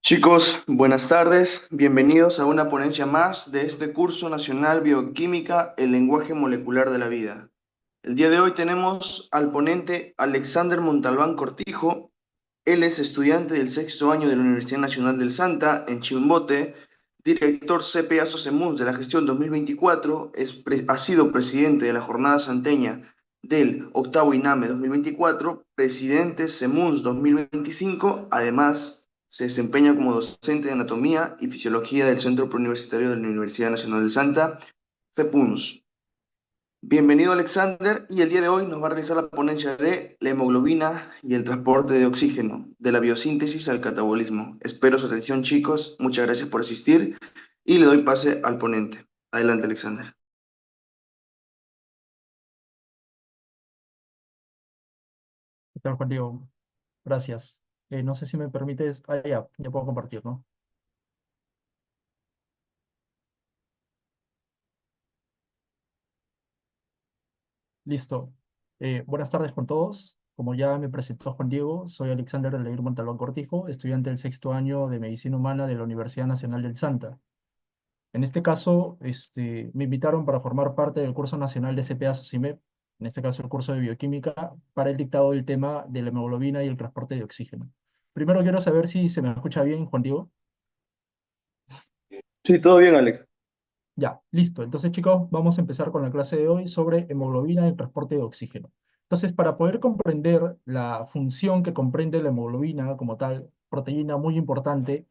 Chicos, buenas tardes. Bienvenidos a una ponencia más de este curso nacional Bioquímica, el lenguaje molecular de la vida. El día de hoy tenemos al ponente Alexander Montalbán Cortijo. Él es estudiante del sexto año de la Universidad Nacional del Santa en Chimbote, director CPA Socemus de la gestión 2024, ha sido presidente de la Jornada Santeña del octavo INAME 2024, presidente CEMUNS 2025, además se desempeña como docente de Anatomía y Fisiología del Centro Preuniversitario de la Universidad Nacional del Santa, CEPUNS. Bienvenido Alexander y el día de hoy nos va a realizar la ponencia de la hemoglobina y el transporte de oxígeno, de la biosíntesis al catabolismo. Espero su atención chicos, muchas gracias por asistir y le doy pase al ponente. Adelante Alexander. ¿Qué tal, Juan Diego? Gracias. No sé si me permites. Ya puedo compartir, ¿no? Listo. Buenas tardes con todos. Como ya me presentó Juan Diego, soy Alexander de Leir Montalbán Cortijo, estudiante del sexto año de Medicina Humana de la Universidad Nacional del Santa. En este caso, me invitaron para formar parte del curso nacional de CPA SOCIMEP, en este caso el curso de Bioquímica, para el dictado del tema de la hemoglobina y el transporte de oxígeno. Primero quiero saber si se me escucha bien, Juan Diego. Sí, todo bien, Alex. Ya, listo. Entonces, chicos, vamos a empezar con la clase de hoy sobre hemoglobina y el transporte de oxígeno. Entonces, para poder comprender la función que comprende la hemoglobina como tal, proteína muy importante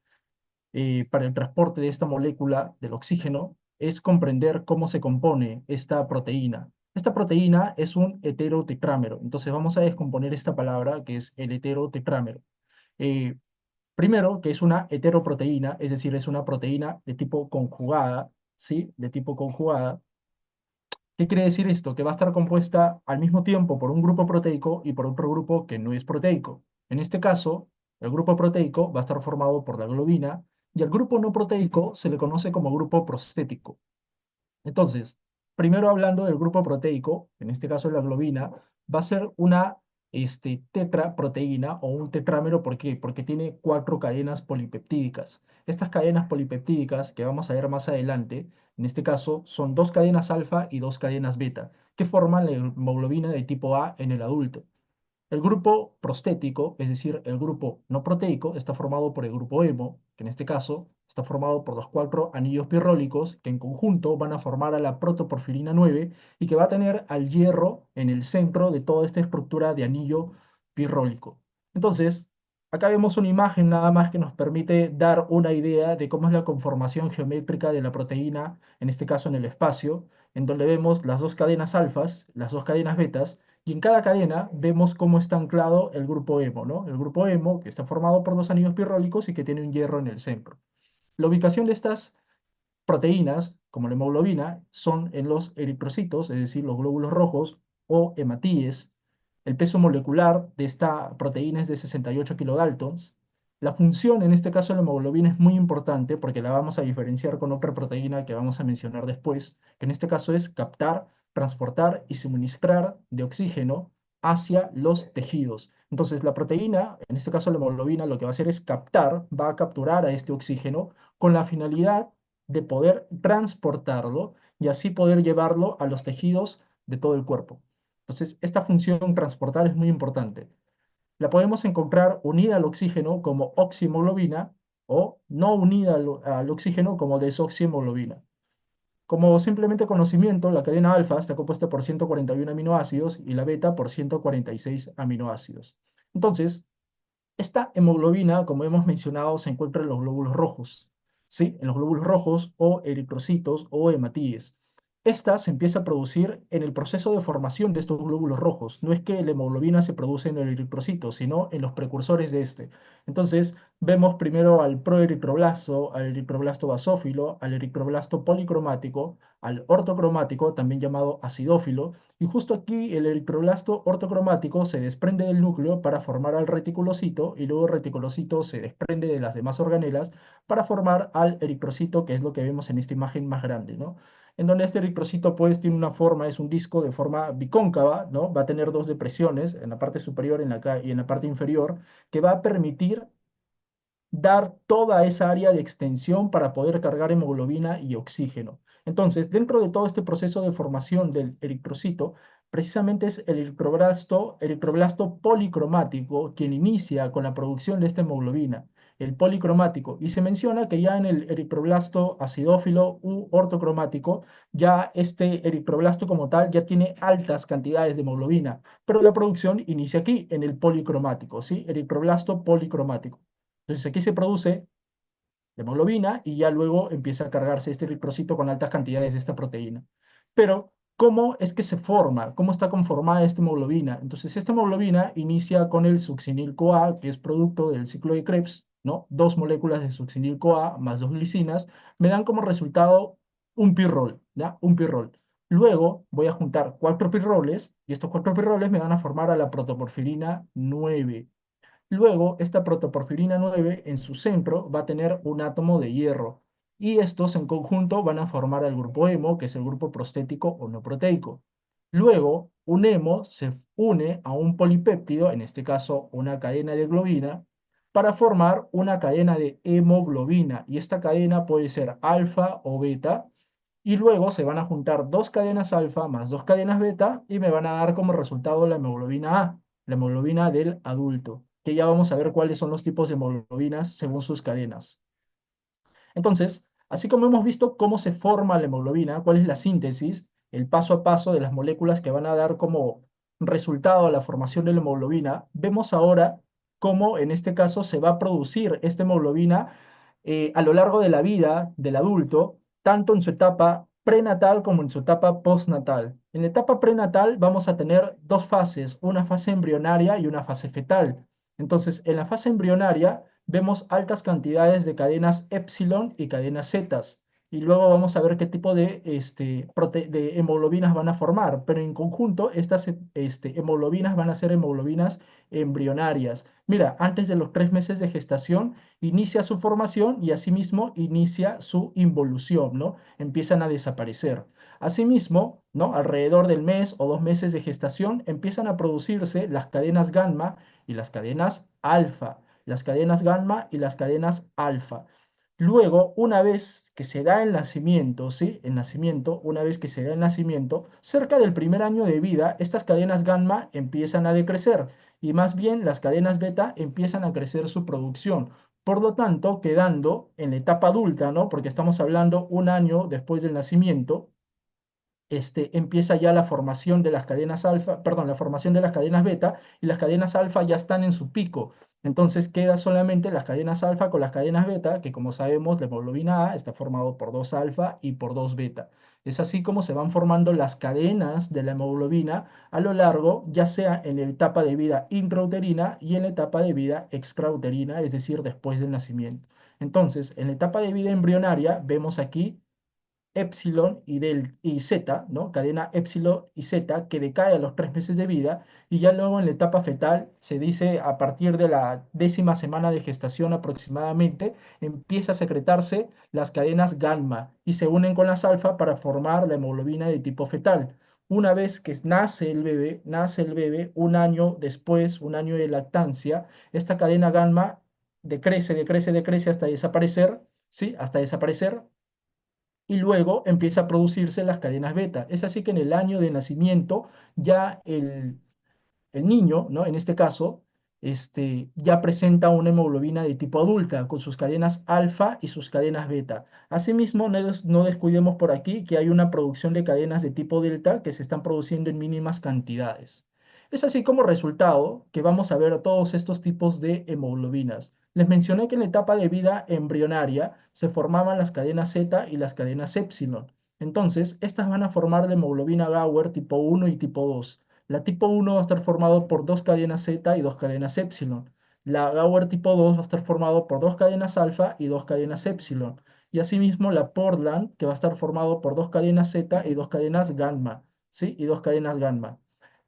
para el transporte de esta molécula del oxígeno, es comprender cómo se compone esta proteína. Esta proteína es un heterotetrámero. Entonces, vamos a descomponer esta palabra que es el heterotetrámero. Eh, Primero, que es una heteroproteína, es decir, es una proteína de tipo conjugada, ¿sí? De tipo conjugada. ¿Qué quiere decir esto? Que va a estar compuesta al mismo tiempo por un grupo proteico y por otro grupo que no es proteico. En este caso, el grupo proteico va a estar formado por la globina y el grupo no proteico se le conoce como grupo prostético. Entonces, primero hablando del grupo proteico, en este caso la globina, va a ser una tetraproteína o un tetrámero. ¿Por qué? Porque tiene cuatro cadenas polipeptídicas. Estas cadenas polipeptídicas, que vamos a ver más adelante, en este caso son dos cadenas alfa y dos cadenas beta, que forman la hemoglobina de tipo A en el adulto. El grupo prostético, es decir, el grupo no proteico, está formado por el grupo hemo, que en este caso está formado por los cuatro anillos pirrólicos que en conjunto van a formar a la protoporfirina 9 y que va a tener al hierro en el centro de toda esta estructura de anillo pirrólico. Entonces, acá vemos una imagen nada más que nos permite dar una idea de cómo es la conformación geométrica de la proteína, en este caso en el espacio, en donde vemos las dos cadenas alfas, las dos cadenas betas, y en cada cadena vemos cómo está anclado el grupo hemo, ¿no? El grupo hemo, que está formado por dos anillos pirrólicos y que tiene un hierro en el centro. La ubicación de estas proteínas, como la hemoglobina, son en los eritrocitos, es decir, los glóbulos rojos o hematíes. El peso molecular de esta proteína es de 68 kilodaltons. La función, en este caso, de la hemoglobina es muy importante porque la vamos a diferenciar con otra proteína que vamos a mencionar después, que en este caso es captar, transportar y suministrar de oxígeno hacia los tejidos. Entonces, la proteína, en este caso la hemoglobina, lo que va a hacer es captar, va a capturar a este oxígeno con la finalidad de poder transportarlo y así poder llevarlo a los tejidos de todo el cuerpo. Entonces, esta función transportar es muy importante. La podemos encontrar unida al oxígeno como oxihemoglobina o no unida al oxígeno como desoxihemoglobina. Como simplemente conocimiento, la cadena alfa está compuesta por 141 aminoácidos y la beta por 146 aminoácidos. Entonces, esta hemoglobina, como hemos mencionado, se encuentra en los glóbulos rojos, ¿sí? En los glóbulos rojos o eritrocitos o hematíes. Esta se empieza a producir en el proceso de formación de estos glóbulos rojos. No es que la hemoglobina se produce en el eritrocito, sino en los precursores de este. Entonces, vemos primero al proeritroblasto, al eritroblasto basófilo, al eritroblasto policromático, al ortocromático, también llamado acidófilo, y justo aquí el eritroblasto ortocromático se desprende del núcleo para formar al reticulocito y luego el reticulocito se desprende de las demás organelas para formar al eritrocito, que es lo que vemos en esta imagen más grande, ¿no? En donde este eritrocito pues tiene una forma, es un disco de forma bicóncava, ¿no? Va a tener dos depresiones en la parte superior y en la parte inferior que va a permitir dar toda esa área de extensión para poder cargar hemoglobina y oxígeno. Entonces, dentro de todo este proceso de formación del eritrocito, precisamente es el eritroblasto policromático quien inicia con la producción de esta hemoglobina, el policromático. Y se menciona que ya en el eritroblasto acidófilo u ortocromático, ya este eritroblasto como tal ya tiene altas cantidades de hemoglobina, pero la producción inicia aquí, en el policromático, ¿sí? Eritroblasto policromático. Entonces aquí se produce la hemoglobina y ya luego empieza a cargarse este eritrocito con altas cantidades de esta proteína. Pero, ¿cómo es que se forma? ¿Cómo está conformada esta hemoglobina? Entonces, esta hemoglobina inicia con el succinil-CoA, que es producto del ciclo de Krebs, ¿no? Dos moléculas de succinil-CoA más dos glicinas me dan como resultado un pirrol, ¿ya? Un pirrol. Luego voy a juntar cuatro pirroles y estos cuatro pirroles me van a formar a la protoporfirina 9. Luego, esta protoporfirina 9 en su centro va a tener un átomo de hierro y estos en conjunto van a formar el grupo hemo, que es el grupo prostético o no proteico. Luego, un hemo se une a un polipéptido, en este caso una cadena de globina, para formar una cadena de hemoglobina y esta cadena puede ser alfa o beta y luego se van a juntar dos cadenas alfa más dos cadenas beta y me van a dar como resultado la hemoglobina A, la hemoglobina del adulto, que ya vamos a ver cuáles son los tipos de hemoglobinas según sus cadenas. Entonces, así como hemos visto cómo se forma la hemoglobina, cuál es la síntesis, el paso a paso de las moléculas que van a dar como resultado la formación de la hemoglobina, vemos ahora cómo en este caso se va a producir esta hemoglobina a lo largo de la vida del adulto, tanto en su etapa prenatal como en su etapa postnatal. En la etapa prenatal vamos a tener dos fases, una fase embrionaria y una fase fetal. Entonces, en la fase embrionaria vemos altas cantidades de cadenas epsilon y cadenas zetas. Y luego vamos a ver qué tipo de hemoglobinas van a formar. Pero en conjunto, estas hemoglobinas van a ser hemoglobinas embrionarias. Mira, antes de los 3 meses de gestación inicia su formación y asimismo inicia su involución, ¿no? Empiezan a desaparecer. Asimismo, ¿no? Alrededor del mes o 2 meses de gestación empiezan a producirse las cadenas gamma y las cadenas alfa, las cadenas gamma y las cadenas alfa. Luego, una vez que se da el nacimiento, ¿sí? El nacimiento, una vez que se da el nacimiento, cerca del primer año de vida, estas cadenas gamma empiezan a decrecer y más bien las cadenas beta empiezan a crecer su producción. Por lo tanto, quedando en la etapa adulta, ¿no? Porque estamos hablando un año después del nacimiento, empieza ya la formación de las cadenas alfa, perdón, la formación de las cadenas beta y las cadenas alfa ya están en su pico. Entonces queda solamente las cadenas alfa con las cadenas beta, que como sabemos, la hemoglobina A está formado por dos alfa y por dos beta. Es así como se van formando las cadenas de la hemoglobina a lo largo, ya sea en la etapa de vida intrauterina y en la etapa de vida extrauterina, es decir, después del nacimiento. Entonces, en la etapa de vida embrionaria, vemos aquí epsilon y zeta, ¿no? Cadena epsilon y zeta que decae a los 3 meses de vida y ya luego en la etapa fetal, se dice a partir de la 10ª semana de gestación aproximadamente, empieza a secretarse las cadenas gamma y se unen con las alfa para formar la hemoglobina de tipo fetal. Una vez que nace el bebé, un año después, un año de lactancia, esta cadena gamma decrece, decrece, decrece hasta desaparecer, ¿sí? Hasta desaparecer y luego empieza a producirse las cadenas beta. Es así que en el año de nacimiento ya el niño, ¿no? En este caso, ya presenta una hemoglobina de tipo adulta con sus cadenas alfa y sus cadenas beta. Asimismo, no descuidemos por aquí que hay una producción de cadenas de tipo delta que se están produciendo en mínimas cantidades. Es así como resultado que vamos a ver todos estos tipos de hemoglobinas. Les mencioné que en la etapa de vida embrionaria se formaban las cadenas Z y las cadenas epsilon. Entonces, estas van a formar la hemoglobina Gauer tipo 1 y tipo 2. La tipo 1 va a estar formado por dos cadenas Z y dos cadenas epsilon. La Gauer tipo 2 va a estar formado por dos cadenas alfa y dos cadenas epsilon. Y asimismo la Portland, que va a estar formado por dos cadenas Z y dos cadenas gamma, ¿sí? Y dos cadenas gamma.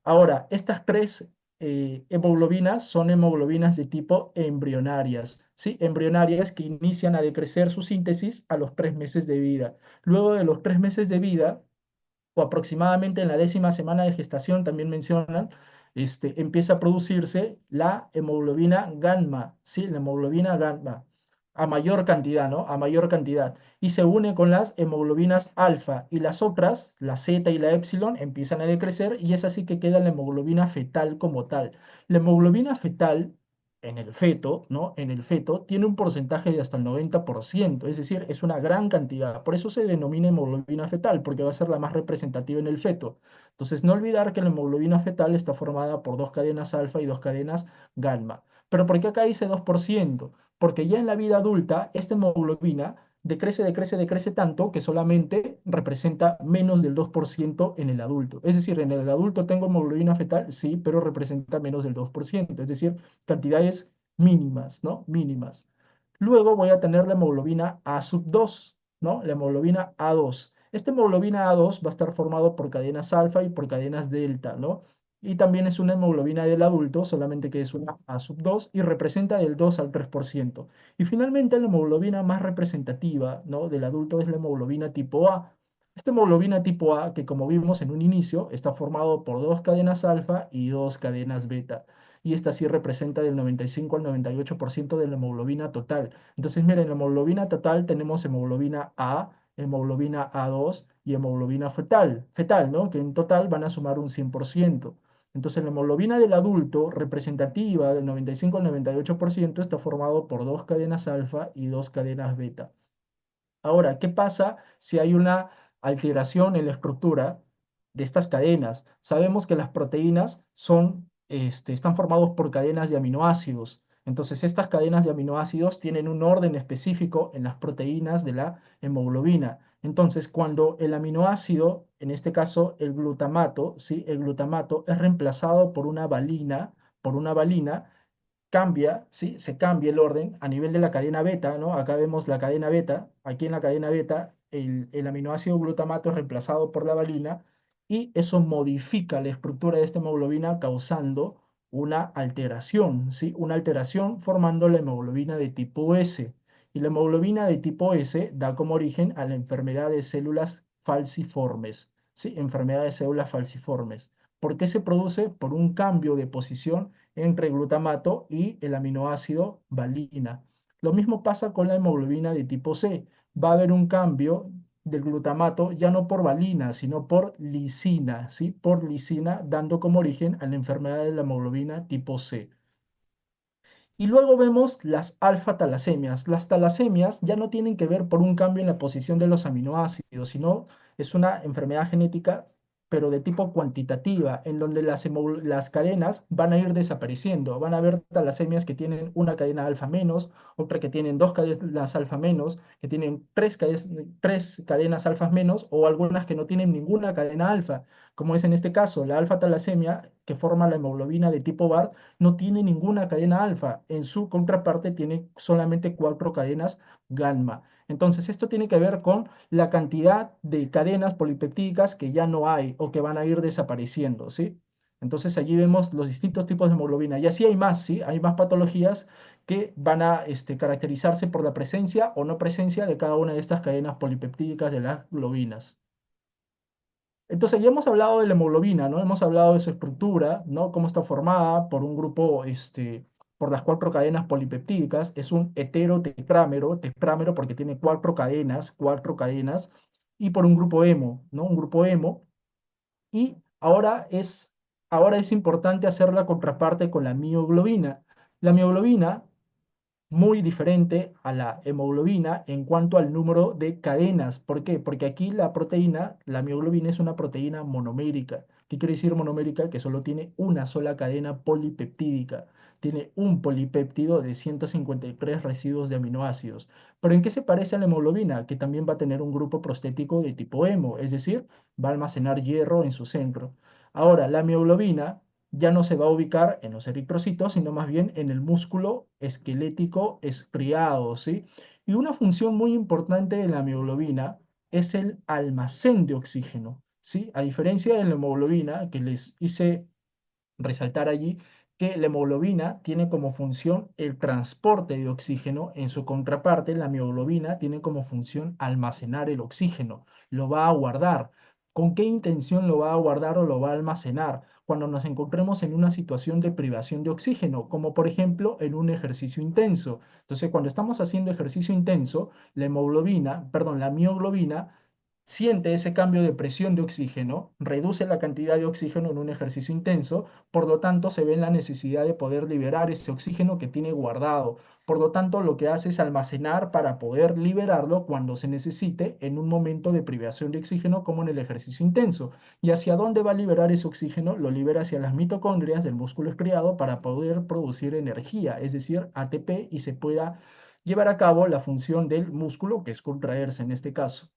Ahora, estas tres hemoglobinas son hemoglobinas de tipo embrionarias, ¿sí? Embrionarias que inician a decrecer su síntesis a los 3 meses de vida. Luego de los 3 meses de vida, o aproximadamente en la 10ª semana de gestación, también mencionan, empieza a producirse la hemoglobina gamma, ¿sí? La hemoglobina gamma. a mayor cantidad, ¿no? A mayor cantidad. Y se une con las hemoglobinas alfa y las otras, la zeta y la épsilon, empiezan a decrecer y es así que queda la hemoglobina fetal como tal. La hemoglobina fetal en el feto, ¿no? En el feto tiene un porcentaje de hasta el 90%, es decir, es una gran cantidad. Por eso se denomina hemoglobina fetal, porque va a ser la más representativa en el feto. Entonces, no olvidar que la hemoglobina fetal está formada por dos cadenas alfa y dos cadenas gamma. Pero ¿por qué acá dice 2%? Porque ya en la vida adulta esta hemoglobina decrece, decrece, decrece tanto que solamente representa menos del 2% en el adulto. Es decir, en el adulto tengo hemoglobina fetal, sí, pero representa menos del 2%, es decir, cantidades mínimas, ¿no? Mínimas. Luego voy a tener la hemoglobina A sub 2, ¿no? La hemoglobina A2. Esta hemoglobina A2 va a estar formado por cadenas alfa y por cadenas delta, ¿no? Y también es una hemoglobina del adulto, solamente que es una A sub 2 y representa del 2 al 3%. Y finalmente la hemoglobina más representativa, ¿no? Del adulto es la hemoglobina tipo A. Esta hemoglobina tipo A, que como vimos en un inicio, está formado por dos cadenas alfa y dos cadenas beta. Y esta sí representa del 95 al 98% de la hemoglobina total. Entonces, miren, en la hemoglobina total tenemos hemoglobina A, hemoglobina A2 y hemoglobina fetal, ¿no? Que en total van a sumar un 100%. Entonces, la hemoglobina del adulto, representativa del 95 al 98%, está formado por dos cadenas alfa y dos cadenas beta. Ahora, ¿qué pasa si hay una alteración en la estructura de estas cadenas? Sabemos que las proteínas están formados por cadenas de aminoácidos. Entonces, estas cadenas de aminoácidos tienen un orden específico en las proteínas de la hemoglobina. Entonces, cuando el aminoácido, en este caso el glutamato, ¿sí? El glutamato es reemplazado por una valina, cambia, ¿sí? Se cambia el orden a nivel de la cadena beta, ¿no? Acá vemos la cadena beta, aquí en la cadena beta el aminoácido glutamato es reemplazado por la valina y eso modifica la estructura de esta hemoglobina causando una alteración, ¿sí? Una alteración formando la hemoglobina de tipo S. Y la hemoglobina de tipo S da como origen a la enfermedad de células falciformes, ¿sí? Enfermedad de células falciformes. ¿Por qué se produce? Por un cambio de posición entre glutamato y el aminoácido valina. Lo mismo pasa con la hemoglobina de tipo C. Va a haber un cambio del glutamato ya no por valina, sino por lisina, ¿sí? Por lisina, dando como origen a la enfermedad de la hemoglobina tipo C. Y luego vemos las alfa-talasemias. Las talasemias ya no tienen que ver por un cambio en la posición de los aminoácidos, sino es una enfermedad genética, pero de tipo cuantitativa, en donde las cadenas van a ir desapareciendo. Van a haber talasemias que tienen una cadena alfa menos, otra que tienen dos cadenas alfa menos, que tienen tres cadenas alfa menos, o algunas que no tienen ninguna cadena alfa, como es en este caso la alfa-talasemia, que forma la hemoglobina de tipo BART no tiene ninguna cadena alfa. En su contraparte tiene solamente cuatro cadenas gamma. Entonces, esto tiene que ver con la cantidad de cadenas polipeptídicas que ya no hay o que van a ir desapareciendo, ¿sí? Entonces, allí vemos los distintos tipos de hemoglobina. Y así hay más, ¿sí? Hay más patologías que van a caracterizarse por la presencia o no presencia de cada una de estas cadenas polipeptídicas de las globinas. Entonces, ya hemos hablado de la hemoglobina, ¿no? Hemos hablado de su estructura, ¿no? Cómo está formada por un grupo, por las cuatro cadenas polipeptídicas. Es un heterotecrámero, tecrámero porque tiene cuatro cadenas, y por un grupo hemo, ¿no? Un grupo hemo. Y ahora es importante hacer la contraparte con la mioglobina. La mioglobina muy diferente a la hemoglobina en cuanto al número de cadenas. ¿Por qué? Porque aquí la proteína, la mioglobina es una proteína monomérica. ¿Qué quiere decir monomérica? Que solo tiene una sola cadena polipeptídica. Tiene un polipéptido de 153 residuos de aminoácidos. ¿Pero en qué se parece a la hemoglobina? Que también va a tener un grupo prostético de tipo hemo, es decir, va a almacenar hierro en su centro. Ahora, la mioglobina ya no se va a ubicar en los eritrocitos, sino más bien en el músculo esquelético estriado, ¿sí? Y una función muy importante de la mioglobina es el almacén de oxígeno, ¿sí? A diferencia de la hemoglobina, que les hice resaltar allí, que la hemoglobina tiene como función el transporte de oxígeno, en su contraparte, la mioglobina tiene como función almacenar el oxígeno, lo va a guardar. ¿Con qué intención lo va a guardar o lo va a almacenar? cuando nos encontremos en una situación de privación de oxígeno, como por ejemplo en un ejercicio intenso. Entonces, cuando estamos haciendo ejercicio intenso, la hemoglobina, perdón, la mioglobina siente ese cambio de presión de oxígeno, reduce la cantidad de oxígeno en un ejercicio intenso, por lo tanto se ve en la necesidad de poder liberar ese oxígeno que tiene guardado. Por lo tanto, lo que hace es almacenar para poder liberarlo cuando se necesite en un momento de privación de oxígeno como en el ejercicio intenso. ¿Y hacia dónde va a liberar ese oxígeno? Lo libera hacia las mitocondrias del músculo estriado para poder producir energía, es decir, ATP, y se pueda llevar a cabo la función del músculo, que es contraerse en este caso.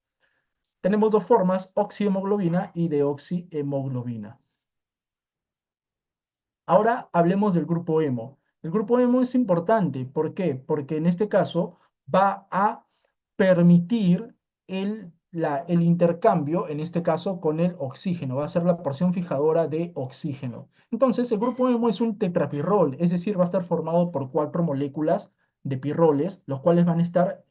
Tenemos dos formas, oxihemoglobina y deoxihemoglobina. Ahora hablemos del grupo hemo. El grupo hemo es importante, ¿por qué? Porque en este caso va a permitir el intercambio, en este caso con el oxígeno, va a ser la porción fijadora de oxígeno. Entonces, el grupo hemo es un tetrapirrol, es decir, va a estar formado por 4 moléculas de pirroles, los cuales van a estar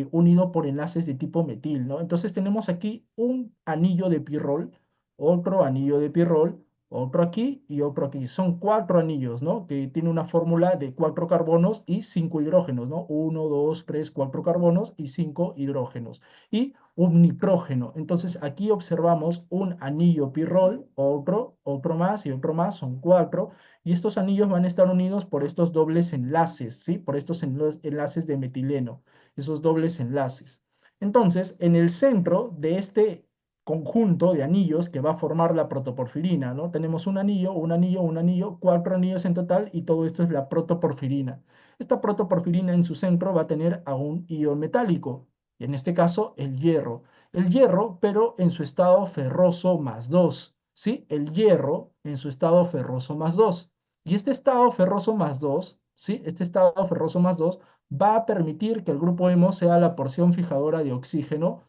unidos por enlaces de tipo metil, ¿no? Entonces tenemos aquí un anillo de pirrol, otro anillo de pirrol, otro aquí y otro aquí. Son 4 anillos, ¿no? Que tiene una fórmula de 4 carbonos y 5 hidrógenos, ¿no? Uno, dos, tres, 4 carbonos y 5 hidrógenos. Y un nitrógeno. Entonces aquí observamos un anillo pirrol, otro más y otro más, son 4. Y estos anillos van a estar unidos por estos dobles enlaces, ¿sí? Por estos enlaces de metileno, esos dobles enlaces. Entonces, en el centro de este conjunto de anillos que va a formar la protoporfirina, ¿no? Tenemos un anillo, un anillo, un anillo, 4 anillos en total y todo esto es la protoporfirina. Esta protoporfirina en su centro va a tener a un ion metálico, y en este caso el hierro. El hierro, pero en su estado ferroso más 2, ¿sí? El hierro en su estado ferroso más 2. Y este estado ferroso más 2, ¿sí? Este estado ferroso más 2 va a permitir que el grupo hemo sea la porción fijadora de oxígeno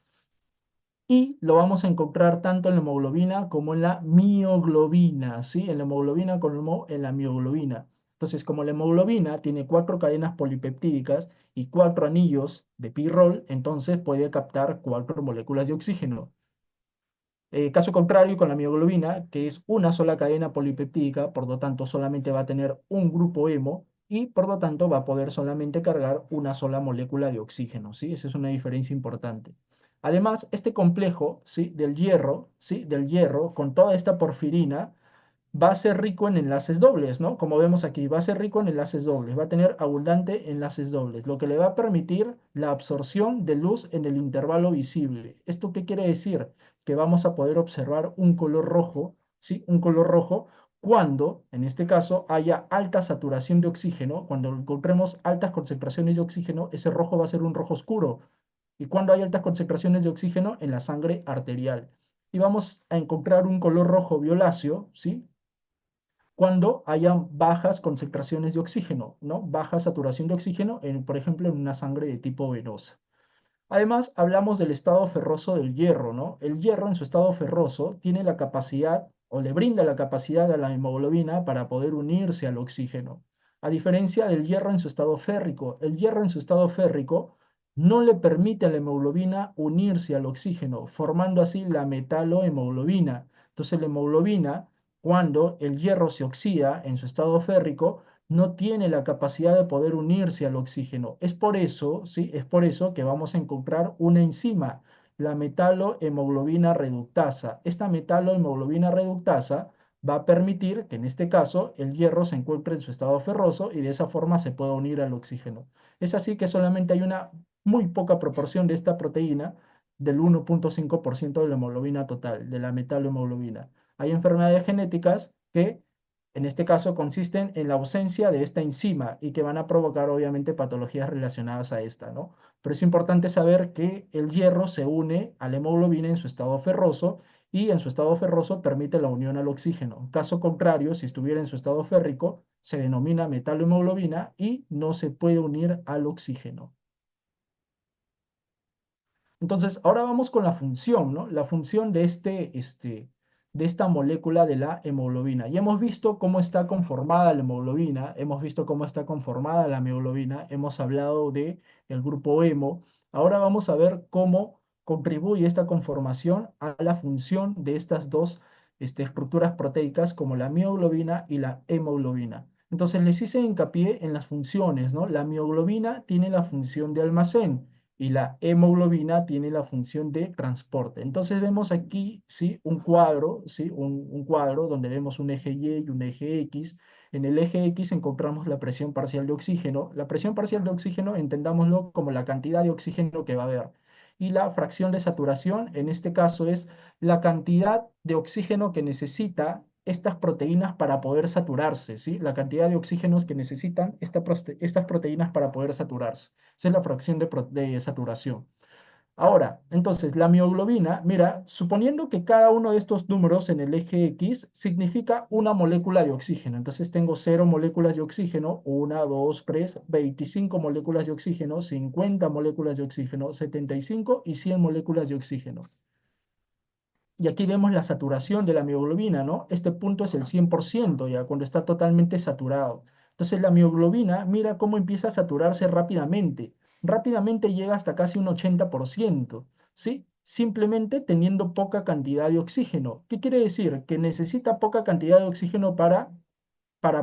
y lo vamos a encontrar tanto en la hemoglobina como en la mioglobina, ¿sí? En la hemoglobina como en la mioglobina. Entonces, como la hemoglobina tiene 4 cadenas polipeptídicas y 4 anillos de pirrol, entonces puede captar 4 moléculas de oxígeno. Caso contrario con la mioglobina, que es una sola cadena polipeptídica, por lo tanto solamente va a tener un grupo hemo y por lo tanto va a poder solamente cargar una sola molécula de oxígeno, ¿sí? Esa es una diferencia importante. Además, este complejo, ¿sí? Del hierro, ¿sí? Del hierro, con toda esta porfirina, va a ser rico en enlaces dobles, ¿no? Como vemos aquí, va a ser rico en enlaces dobles, va a tener abundante enlaces dobles, lo que le va a permitir la absorción de luz en el intervalo visible. ¿Esto qué quiere decir? Que vamos a poder observar un color rojo, ¿sí? Un color rojo cuando, en este caso, haya alta saturación de oxígeno, cuando encontremos altas concentraciones de oxígeno, ese rojo va a ser un rojo oscuro. Y cuando hay altas concentraciones de oxígeno en la sangre arterial. Y vamos a encontrar un color rojo violáceo, ¿sí? Cuando hayan bajas concentraciones de oxígeno, ¿no? Baja saturación de oxígeno, por ejemplo, en una sangre de tipo venosa. Además, hablamos del estado ferroso del hierro, ¿no? El hierro en su estado ferroso tiene la capacidad o le brinda la capacidad a la hemoglobina para poder unirse al oxígeno. A diferencia del hierro en su estado férrico, el hierro en su estado férrico no le permite a la hemoglobina unirse al oxígeno, formando así la metalohemoglobina. Entonces, la hemoglobina, cuando el hierro se oxida en su estado férrico, no tiene la capacidad de poder unirse al oxígeno. Es por eso, ¿sí? Es por eso que vamos a encontrar una enzima, la metalohemoglobina reductasa. Esta metalohemoglobina reductasa va a permitir que en este caso el hierro se encuentre en su estado ferroso y de esa forma se pueda unir al oxígeno. Es así que solamente hay una muy poca proporción de esta proteína, del 1,5% de la hemoglobina total, de la metalohemoglobina. Hay enfermedades genéticas que en este caso consisten en la ausencia de esta enzima y que van a provocar obviamente patologías relacionadas a esta, ¿no? Pero es importante saber que el hierro se une a la hemoglobina en su estado ferroso y en su estado ferroso permite la unión al oxígeno. Caso contrario, si estuviera en su estado férrico, se denomina metalohemoglobina y no se puede unir al oxígeno. Entonces, ahora vamos con la función, ¿no? La función de esta molécula de la hemoglobina. Ya hemos visto cómo está conformada la hemoglobina, hemos visto cómo está conformada la mioglobina, hemos hablado de el grupo hemo. Ahora vamos a ver cómo contribuye esta conformación a la función de estas dos estructuras proteicas como la mioglobina y la hemoglobina. Entonces les hice hincapié en las funciones, ¿no? La mioglobina tiene la función de almacén y la hemoglobina tiene la función de transporte. Entonces vemos aquí, ¿sí? Un cuadro, ¿sí? Un cuadro donde vemos un eje Y y un eje X. En el eje X encontramos la presión parcial de oxígeno. La presión parcial de oxígeno, entendámoslo como la cantidad de oxígeno que va a haber. Y la fracción de saturación, en este caso, es la cantidad de oxígeno que necesita estas proteínas para poder saturarse, ¿sí? La cantidad de oxígenos que necesitan estas proteínas para poder saturarse. Esa es la fracción de saturación. Ahora, entonces, la mioglobina, mira, suponiendo que cada uno de estos números en el eje X significa una molécula de oxígeno. Entonces tengo 0 moléculas de oxígeno, 1, 2, 3, 25 moléculas de oxígeno, 50 moléculas de oxígeno, 75 y 100 moléculas de oxígeno. Y aquí vemos la saturación de la mioglobina, ¿no? Este punto es el 100% ya, cuando está totalmente saturado. Entonces la mioglobina, mira cómo empieza a saturarse rápidamente. Rápidamente llega hasta casi un 80%, ¿sí? Simplemente teniendo poca cantidad de oxígeno. ¿Qué quiere decir? Que necesita poca cantidad de oxígeno para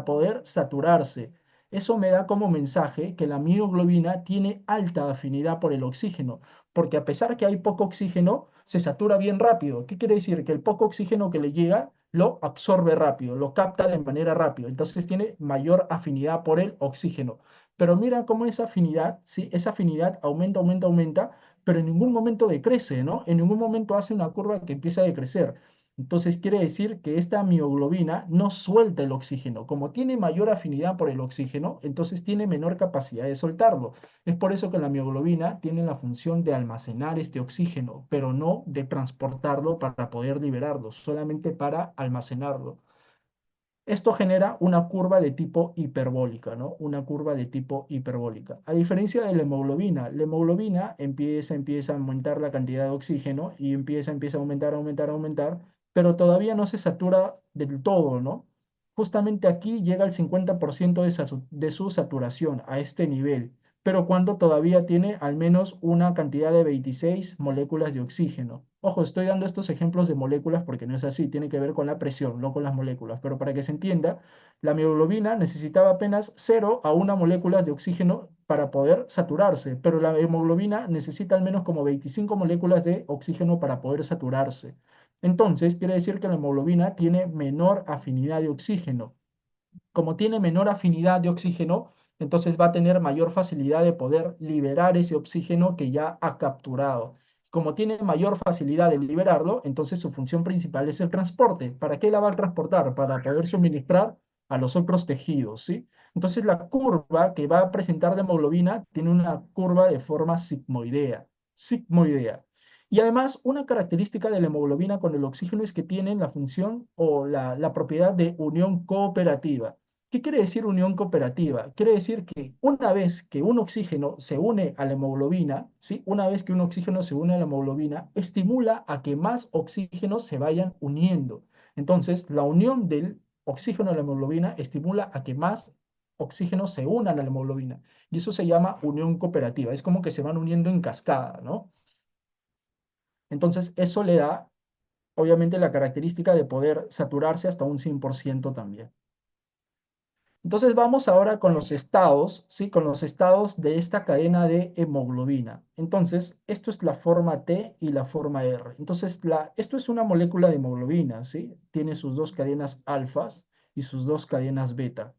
poder saturarse. Eso me da como mensaje que la mioglobina tiene alta afinidad por el oxígeno, porque a pesar que hay poco oxígeno, se satura bien rápido. ¿Qué quiere decir? Que el poco oxígeno que le llega lo absorbe rápido, lo capta de manera rápida, entonces tiene mayor afinidad por el oxígeno. Pero mira cómo esa afinidad, sí, esa afinidad aumenta, aumenta, aumenta, pero en ningún momento decrece, ¿no? En ningún momento hace una curva que empieza a decrecer. Entonces quiere decir que esta mioglobina no suelta el oxígeno. Como tiene mayor afinidad por el oxígeno, entonces tiene menor capacidad de soltarlo. Es por eso que la mioglobina tiene la función de almacenar este oxígeno, pero no de transportarlo para poder liberarlo, solamente para almacenarlo. Esto genera una curva de tipo hiperbólica, ¿no? Una curva de tipo hiperbólica. A diferencia de la hemoglobina empieza a aumentar la cantidad de oxígeno y empieza a aumentar, aumentar, aumentar, pero todavía no se satura del todo, ¿no? Justamente aquí llega al 50% de su saturación, a este nivel, pero cuando todavía tiene al menos una cantidad de 26 moléculas de oxígeno. Ojo, estoy dando estos ejemplos de moléculas porque no es así, tiene que ver con la presión, no con las moléculas, pero para que se entienda, la mioglobina necesitaba apenas 0 a 1 moléculas de oxígeno para poder saturarse, pero la hemoglobina necesita al menos como 25 moléculas de oxígeno para poder saturarse. Entonces, quiere decir que la hemoglobina tiene menor afinidad de oxígeno. Como tiene menor afinidad de oxígeno, entonces va a tener mayor facilidad de poder liberar ese oxígeno que ya ha capturado. Como tiene mayor facilidad de liberarlo, entonces su función principal es el transporte. ¿Para qué la va a transportar? Para poder suministrar a los otros tejidos, ¿sí? Entonces la curva que va a presentar de hemoglobina tiene una curva de forma sigmoidea, sigmoidea. Y además, una característica de la hemoglobina con el oxígeno es que tiene la función o la propiedad de unión cooperativa. ¿Qué quiere decir unión cooperativa? Quiere decir que una vez que un oxígeno se une a la hemoglobina, ¿sí? Una vez que un oxígeno se une a la hemoglobina, estimula a que más oxígenos se vayan uniendo. Entonces, la unión del oxígeno a la hemoglobina estimula a que más oxígenos se unan a la hemoglobina. Y eso se llama unión cooperativa. Es como que se van uniendo en cascada, ¿no? Entonces, eso le da, obviamente, la característica de poder saturarse hasta un 100% también. Entonces vamos ahora con los estados, ¿sí? Con los estados de esta cadena de hemoglobina. Entonces, esto es la forma T y la forma R. Entonces, esto es una molécula de hemoglobina, ¿sí? Tiene sus dos cadenas alfas y sus dos cadenas beta.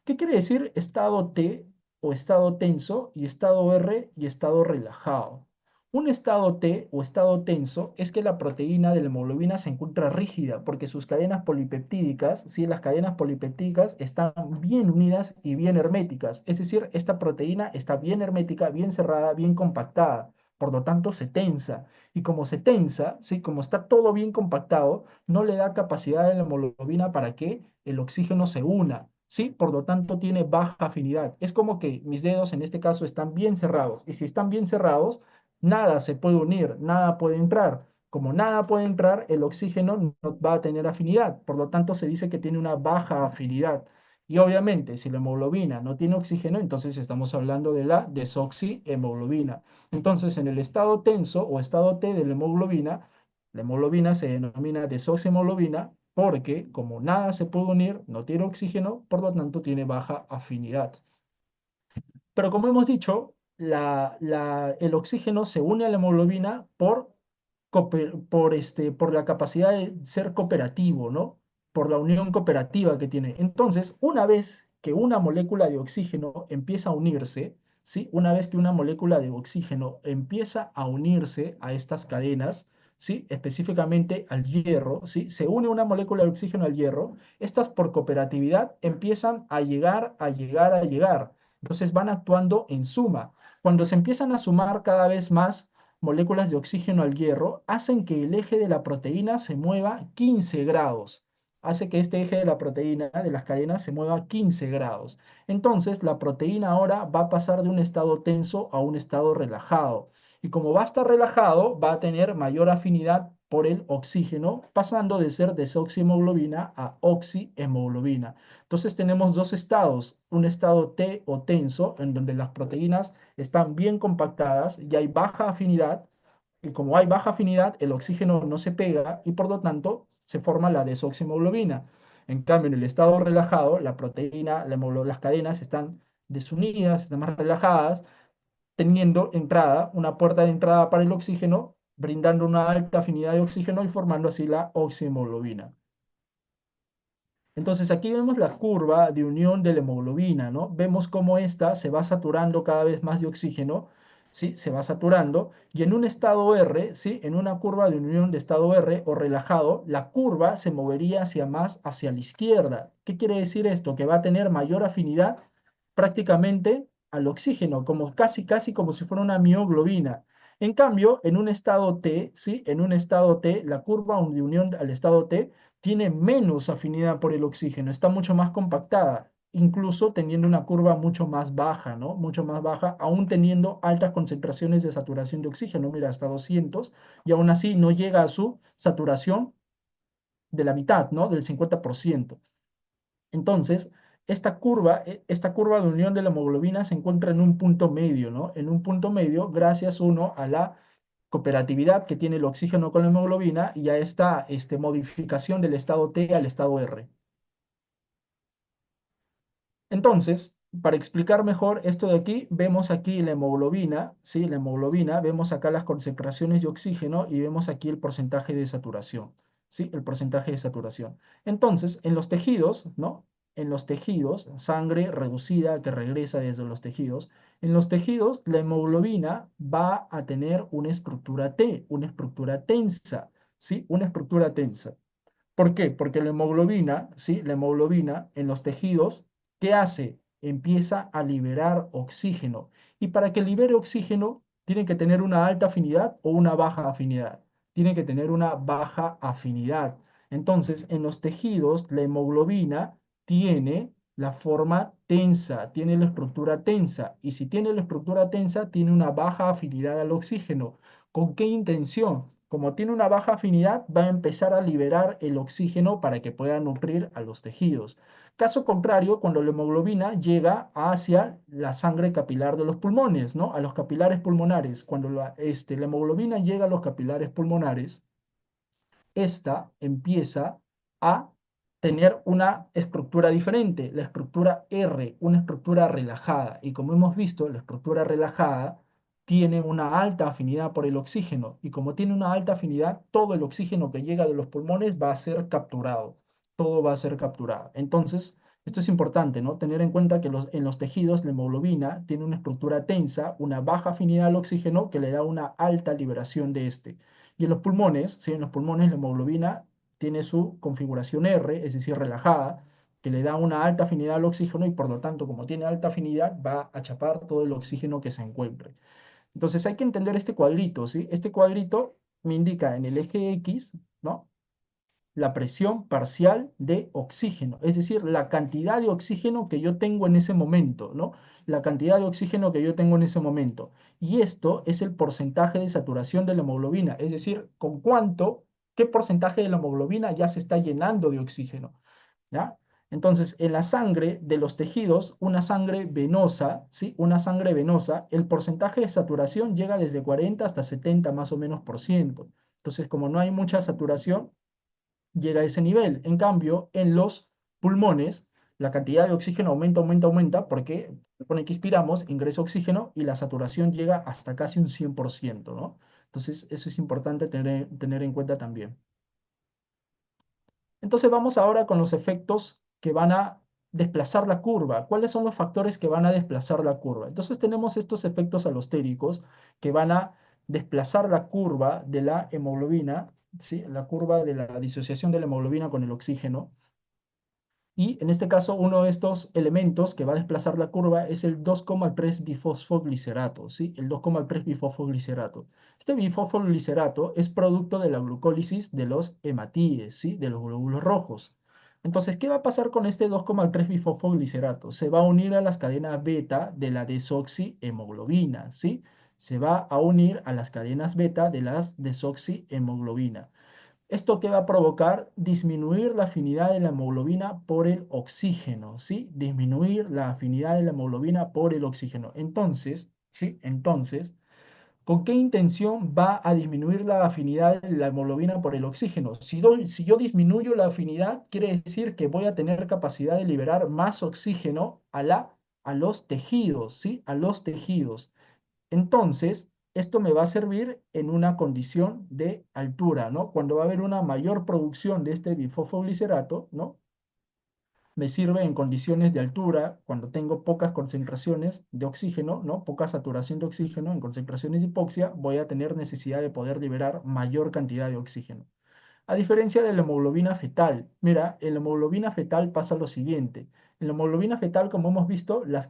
¿Qué quiere decir estado T o estado tenso y estado R y estado relajado? Un estado T o estado tenso es que la proteína de la hemoglobina se encuentra rígida porque sus cadenas polipeptídicas, ¿sí? Las cadenas polipeptídicas están bien unidas y bien herméticas. Es decir, esta proteína está bien hermética, bien cerrada, bien compactada. Por lo tanto, se tensa. Y como se tensa, ¿sí? Como está todo bien compactado, no le da capacidad a la hemoglobina para que el oxígeno se una. Sí, por lo tanto tiene baja afinidad. Es como que mis dedos en este caso están bien cerrados. Y si están bien cerrados, nada se puede unir, nada puede entrar. Como nada puede entrar, el oxígeno no va a tener afinidad. Por lo tanto, se dice que tiene una baja afinidad. Y obviamente, si la hemoglobina no tiene oxígeno, entonces estamos hablando de la desoxihemoglobina. Entonces, en el estado tenso o estado T de la hemoglobina, La hemoglobina se denomina desoxihemoglobina porque como nada se puede unir, no tiene oxígeno, por lo tanto tiene baja afinidad. Pero como hemos dicho, el oxígeno se une a la hemoglobina por la capacidad de ser cooperativo, ¿no? Por la unión cooperativa que tiene. Entonces, una vez que una molécula de oxígeno empieza a unirse, ¿sí? Una vez que una molécula de oxígeno empieza a unirse a estas cadenas, ¿sí? Específicamente al hierro, ¿sí? Se une una molécula de oxígeno al hierro, estas por cooperatividad empiezan a llegar, a llegar, a llegar. Entonces van actuando en suma. Cuando se empiezan a sumar cada vez más moléculas de oxígeno al hierro, hacen que el eje de la proteína se mueva 15 grados. Hace que este eje de la proteína de las cadenas se mueva 15 grados. Entonces, la proteína ahora va a pasar de un estado tenso a un estado relajado. Y como va a estar relajado, va a tener mayor afinidad por el oxígeno, pasando de ser desoxihemoglobina a oxihemoglobina. Entonces tenemos dos estados, un estado T o tenso, en donde las proteínas están bien compactadas y hay baja afinidad, y como hay baja afinidad, el oxígeno no se pega y por lo tanto se forma la desoxihemoglobina. En cambio, en el estado relajado, la proteína, las cadenas están desunidas, están más relajadas, teniendo entrada, una puerta de entrada para el oxígeno, brindando una alta afinidad de oxígeno y formando así la oxihemoglobina. Entonces aquí vemos la curva de unión de la hemoglobina, ¿no? Vemos cómo esta se va saturando cada vez más de oxígeno, ¿sí? Se va saturando y en un estado R, ¿sí? En una curva de unión de estado R o relajado, la curva se movería hacia más hacia la izquierda. ¿Qué quiere decir esto? Que va a tener mayor afinidad prácticamente al oxígeno, como casi como si fuera una mioglobina. En cambio, en un estado T, ¿sí? En un estado T, la curva de unión al estado T tiene menos afinidad por el oxígeno, está mucho más compactada, incluso teniendo una curva mucho más baja, ¿no? Mucho más baja, aún teniendo altas concentraciones de saturación de oxígeno, mira, hasta 200, y aún así no llega a su saturación de la mitad, ¿no? Del 50%. Entonces, esta curva de unión de la hemoglobina se encuentra en un punto medio, ¿no? En un punto medio, gracias uno a la cooperatividad que tiene el oxígeno con la hemoglobina y a esta modificación del estado T al estado R. Entonces, para explicar mejor esto de aquí, vemos aquí la hemoglobina, ¿sí? La hemoglobina, vemos acá las concentraciones de oxígeno y vemos aquí el porcentaje de saturación, ¿sí? El porcentaje de saturación. Entonces, en los tejidos, ¿no? En los tejidos, sangre reducida que regresa desde los tejidos, en los tejidos la hemoglobina va a tener una estructura T, una estructura tensa, ¿sí? Una estructura tensa. ¿Por qué? Porque la hemoglobina, ¿sí? La hemoglobina en los tejidos, ¿qué hace? Empieza a liberar oxígeno. Y para que libere oxígeno, tiene que tener una alta afinidad o una baja afinidad. Tiene que tener una baja afinidad. Entonces, en los tejidos, la hemoglobina tiene la forma tensa, tiene la estructura tensa. Y si tiene la estructura tensa, tiene una baja afinidad al oxígeno. ¿Con qué intención? Como tiene una baja afinidad, va a empezar a liberar el oxígeno para que pueda nutrir a los tejidos. Caso contrario, cuando la hemoglobina llega hacia la sangre capilar de los pulmones, ¿no? A los capilares pulmonares. Cuando la hemoglobina llega a los capilares pulmonares, esta empieza a tener una estructura diferente, la estructura R, una estructura relajada. Y como hemos visto, la estructura relajada tiene una alta afinidad por el oxígeno. Y como tiene una alta afinidad, todo el oxígeno que llega de los pulmones va a ser capturado. Todo va a ser capturado. Entonces, esto es importante, ¿no? Tener en cuenta que en los tejidos la hemoglobina tiene una estructura tensa, una baja afinidad al oxígeno que le da una alta liberación de este. Y en los pulmones, ¿sí? En los pulmones la hemoglobina tiene su configuración R, es decir, relajada, que le da una alta afinidad al oxígeno y por lo tanto, como tiene alta afinidad, va a chapar todo el oxígeno que se encuentre. Entonces hay que entender este cuadrito, ¿sí? Este cuadrito me indica en el eje X, ¿no? La presión parcial de oxígeno, es decir, la cantidad de oxígeno que yo tengo en ese momento, ¿no? La cantidad de oxígeno que yo tengo en ese momento. Y esto es el porcentaje de saturación de la hemoglobina, es decir, con cuánto, qué porcentaje de la hemoglobina ya se está llenando de oxígeno, ¿ya? Entonces, en la sangre de los tejidos, una sangre venosa, ¿sí? Una sangre venosa, el porcentaje de saturación llega desde 40 hasta 70 más o menos por ciento. Entonces, como no hay mucha saturación, llega a ese nivel. En cambio, en los pulmones, la cantidad de oxígeno aumenta, aumenta, aumenta, porque supone que inspiramos, ingresa oxígeno y la saturación llega hasta casi un 100%, ¿no? Entonces, eso es importante tener en cuenta también. Entonces, vamos ahora con los efectos que van a desplazar la curva. ¿Cuáles son los factores que van a desplazar la curva? Entonces, tenemos estos efectos alostéricos que van a desplazar la curva de la hemoglobina, ¿sí? La curva de la disociación de la hemoglobina con el oxígeno. Y en este caso, uno de estos elementos que va a desplazar la curva es el 2,3-bifosfoglicerato, ¿sí? El 2,3-bifosfoglicerato. Este bifosfoglicerato es producto de la glucólisis de los hematíes, ¿sí? De los glóbulos rojos. Entonces, ¿qué va a pasar con este 2,3-bifosfoglicerato? Se va a unir a las cadenas beta de la desoxihemoglobina, ¿sí? Se va a unir a las cadenas beta de las desoxihemoglobina. ¿Esto qué va a provocar? Disminuir la afinidad de la hemoglobina por el oxígeno, ¿sí? Disminuir la afinidad de la hemoglobina por el oxígeno. Entonces, ¿sí? Entonces, ¿con qué intención va a disminuir la afinidad de la hemoglobina por el oxígeno? Si yo disminuyo la afinidad, quiere decir que voy a tener capacidad de liberar más oxígeno a los tejidos, ¿sí? A los tejidos. Entonces, esto me va a servir en una condición de altura, ¿no? Cuando va a haber una mayor producción de este bifosfoglicerato, ¿no? Me sirve en condiciones de altura, cuando tengo pocas concentraciones de oxígeno, ¿no? Poca saturación de oxígeno, en concentraciones de hipoxia, voy a tener necesidad de poder liberar mayor cantidad de oxígeno. A diferencia de la hemoglobina fetal, mira, en la hemoglobina fetal pasa lo siguiente. En la hemoglobina fetal, como hemos visto, las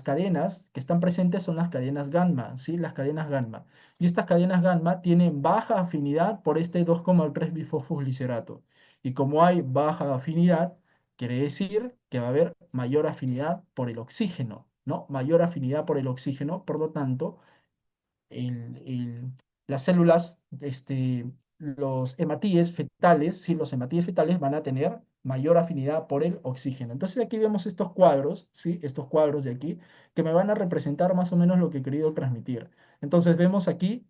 cadenas que están presentes son las cadenas gamma, ¿sí? Las cadenas gamma. Y estas cadenas gamma tienen baja afinidad por este 2,3 bifosfoglicerato. Y como hay baja afinidad, quiere decir que va a haber mayor afinidad por el oxígeno, ¿no? Mayor afinidad por el oxígeno, por lo tanto, el- el- las células, los hematíes fetales, sí, los hematíes fetales van a tener mayor afinidad por el oxígeno. Entonces aquí vemos estos cuadros, ¿sí? Estos cuadros de aquí, que me van a representar más o menos lo que he querido transmitir. Entonces vemos aquí